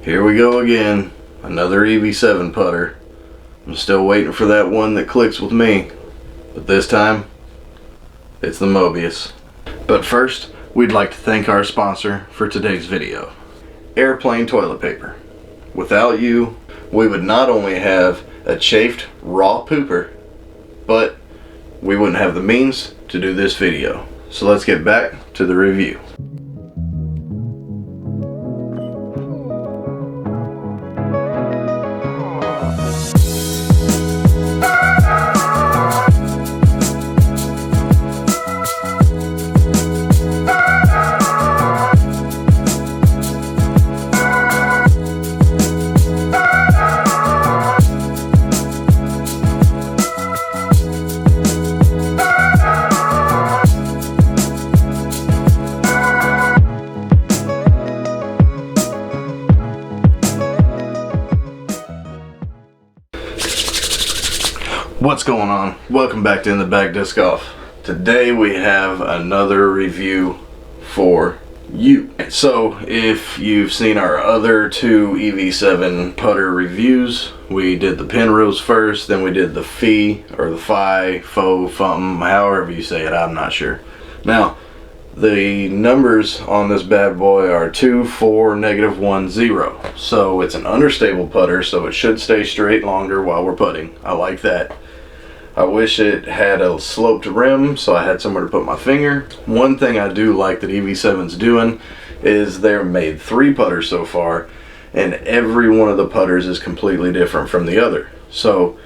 Here we go again. Another EV-7 putter. I'm still waiting for that one that clicks with me. But this time, it's the MOBIUS. But first, we'd like to thank our sponsor for today's video. Airplane toilet paper. Without you, we would not only have a chafed raw pooper, but we wouldn't have the means to do this video. So let's get back to the review. What's going on? Welcome back to In the Bag Disc Golf. Today we have another review for you. So if you've seen our other two EV-7 putter reviews, we did the Penrose first, then we did the Fi or the Fi, Faux, something, however you say it, I'm not sure. Now, the numbers on this bad boy are 2, 4, -1, 0. So it's an understable putter, so it should stay straight longer while we're putting. I like that. I wish it had a sloped rim so I had somewhere to put my finger. One thing I do like that EV-7's doing is they're made 3 putters so far, and every one of the putters is completely different from the other. So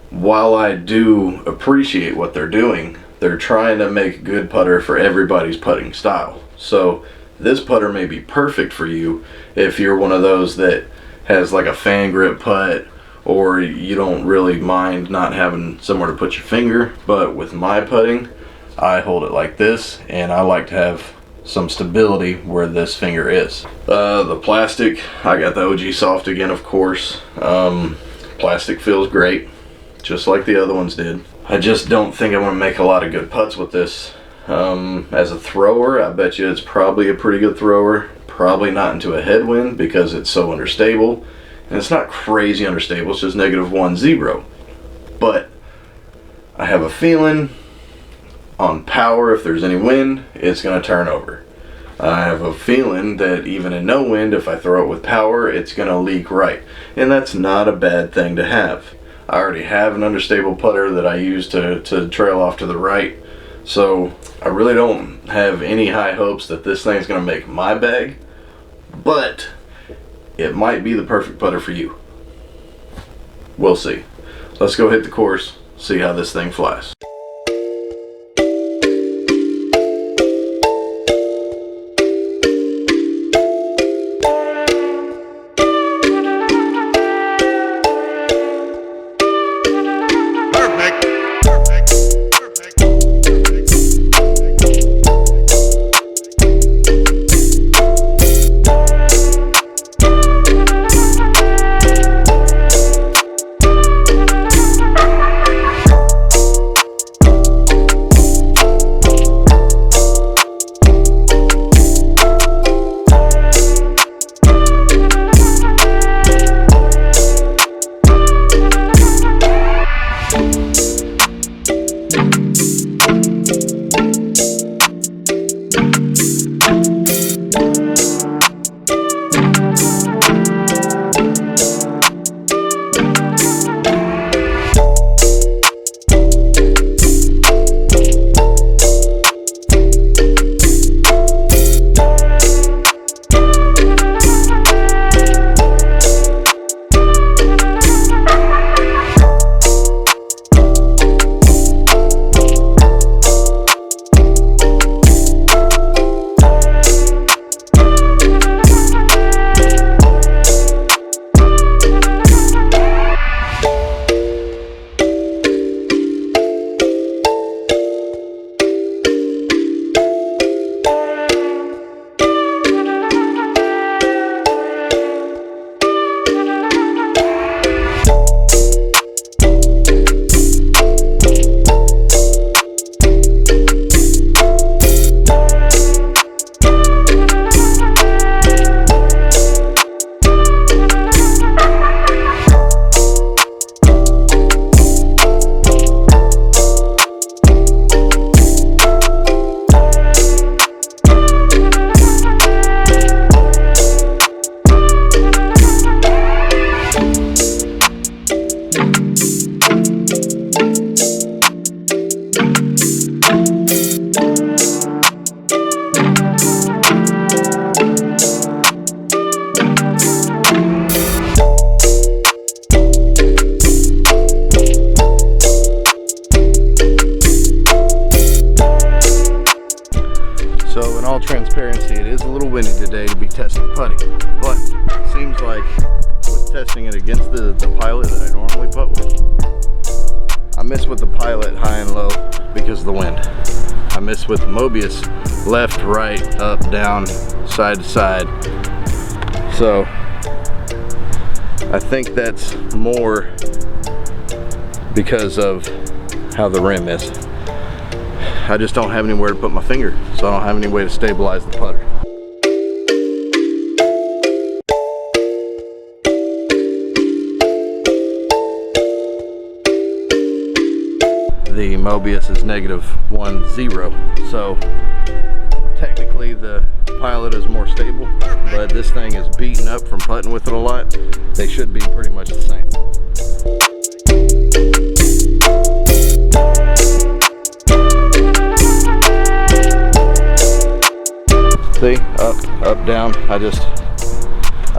while I do appreciate what they're doing, they're trying to make a good putter for everybody's putting style. So this putter may be perfect for you if you're one of those that has like a fan grip putt, or you don't really mind not having somewhere to put your finger. But with my putting, I hold it like this, and I like to have some stability where this finger is. The plastic, I got the OG Soft again, of course. Plastic feels great, just like the other ones did. I just don't think I'm going to make a lot of good putts with this. As a thrower, I bet you it's probably a pretty good thrower. Probably not into a headwind because it's so understable. And it's not crazy understable, it's just -1, 0. But I have a feeling on power, if there's any wind, it's going to turn over. I have a feeling that even in no wind, if I throw it with power, it's going to leak right. And that's not a bad thing to have. I already have an understable putter that I use to trail off to the right. So I really don't have any high hopes that this thing's going to make my bag. But it might be the perfect putter for you. We'll see. Let's go hit the course, see how this thing flies. putting. But seems like with testing it against the Pilot that I normally putt with, I miss with the Pilot high and low because of the wind. I miss with the Mobius left, right, up, down, side to side. So I think that's more because of how the rim is. I just don't have anywhere to put my finger, so I don't have any way to stabilize the putter. The Mobius is -1.0, so technically the Pilot is more stable, but this thing is beaten up from putting with it a lot. They should be pretty much the same. See, up, down. I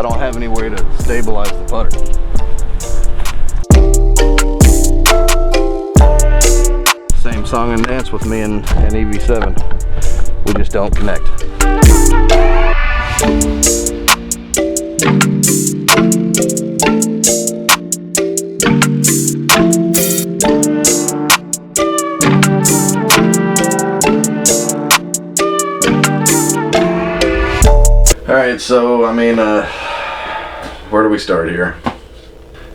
don't have any way to stabilize the putter. Same song and dance with me and EV-7. We just don't connect. Alright, so I mean, where do we start here?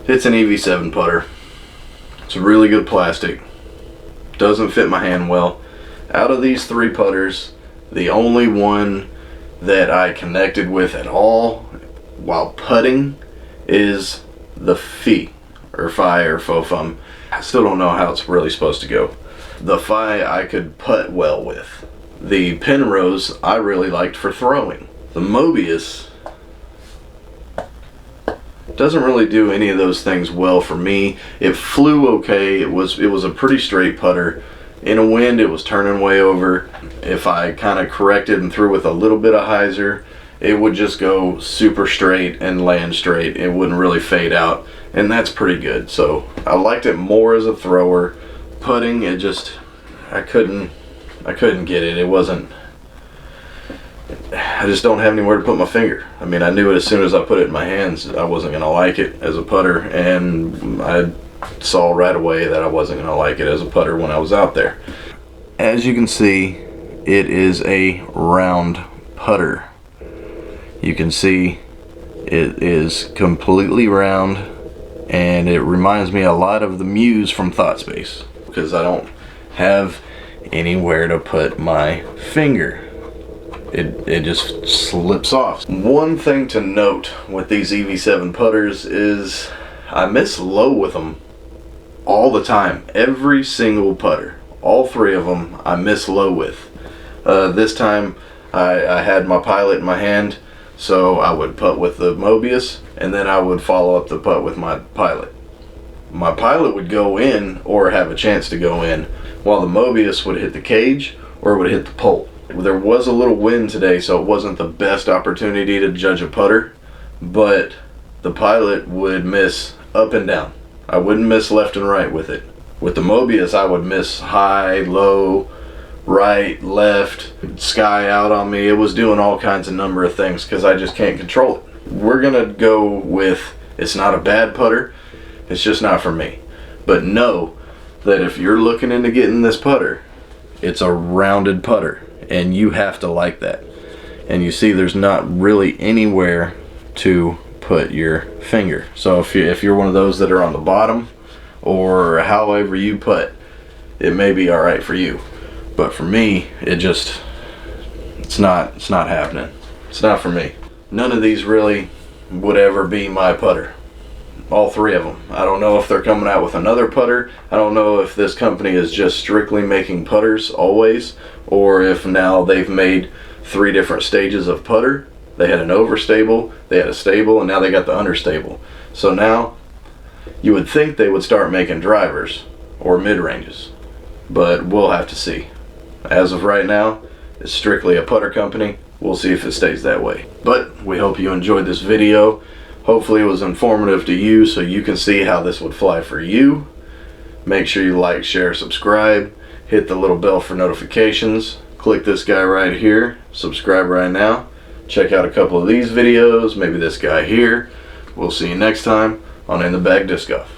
It's an EV-7 putter. It's a really good plastic. Doesn't fit my hand well. Out of these three putters, the only one that I connected with at all while putting is the Fi or faux thumb. I still don't know how it's really supposed to go. The Fi I could putt well with. The Penrose I really liked for throwing. The Mobius doesn't really do any of those things well for me. It flew okay. It was a pretty straight putter. In a wind, it was turning way over. If I kind of corrected and threw with a little bit of hyzer, it would just go super straight and land straight. It wouldn't really fade out, and that's pretty good. So I liked it more as a thrower. Putting, it just, I couldn't get it. It wasn't. I just don't have anywhere to put my finger. I mean, I knew it as soon as I put it in my hands I wasn't going to like it as a putter, and I saw right away that I wasn't going to like it as a putter when I was out there. As you can see, it is a round putter. You can see it is completely round, and it reminds me a lot of the Muse from Thought Space because I don't have anywhere to put my finger. It just slips off. One thing to note with these EV-7 putters is I miss low with them all the time. Every single putter, all three of them, I miss low with. This time I had my Pilot in my hand, so I would putt with the Mobius, and then I would follow up the putt with my Pilot. My Pilot would go in or have a chance to go in, while the Mobius would hit the cage or would hit the pole. There was a little wind today, so it wasn't the best opportunity to judge a putter, but the Pilot would miss up and down. I wouldn't miss left and right with it. With the Mobius, I would miss high, low, right, left, sky out on me. It was doing all kinds of number of things because I just can't control it. We're gonna go with, it's not a bad putter, it's just not for me. But know that if you're looking into getting this putter, it's a rounded putter. And you have to like that. And you see there's not really anywhere to put your finger. So if you're one of those that are on the bottom, or however you putt, it may be alright for you. But for me, it's not happening. It's not for me. None of these really would ever be my putter. All three of them. I don't know if they're coming out with another putter. I don't know if this company is just strictly making putters always, or if now they've made three different stages of putter. They had an overstable, they had a stable, and now they got the understable. So now you would think they would start making drivers or mid-ranges, but we'll have to see. As of right now, it's strictly a putter company. We'll see if it stays that way. But we hope you enjoyed this video. Hopefully it was informative to you so you can see how this would fly for you. Make sure you like, share, subscribe. Hit the little bell for notifications. Click this guy right here. Subscribe right now. check out a couple of these videos, maybe this guy here. We'll see you next time on In the Bag Disc Golf.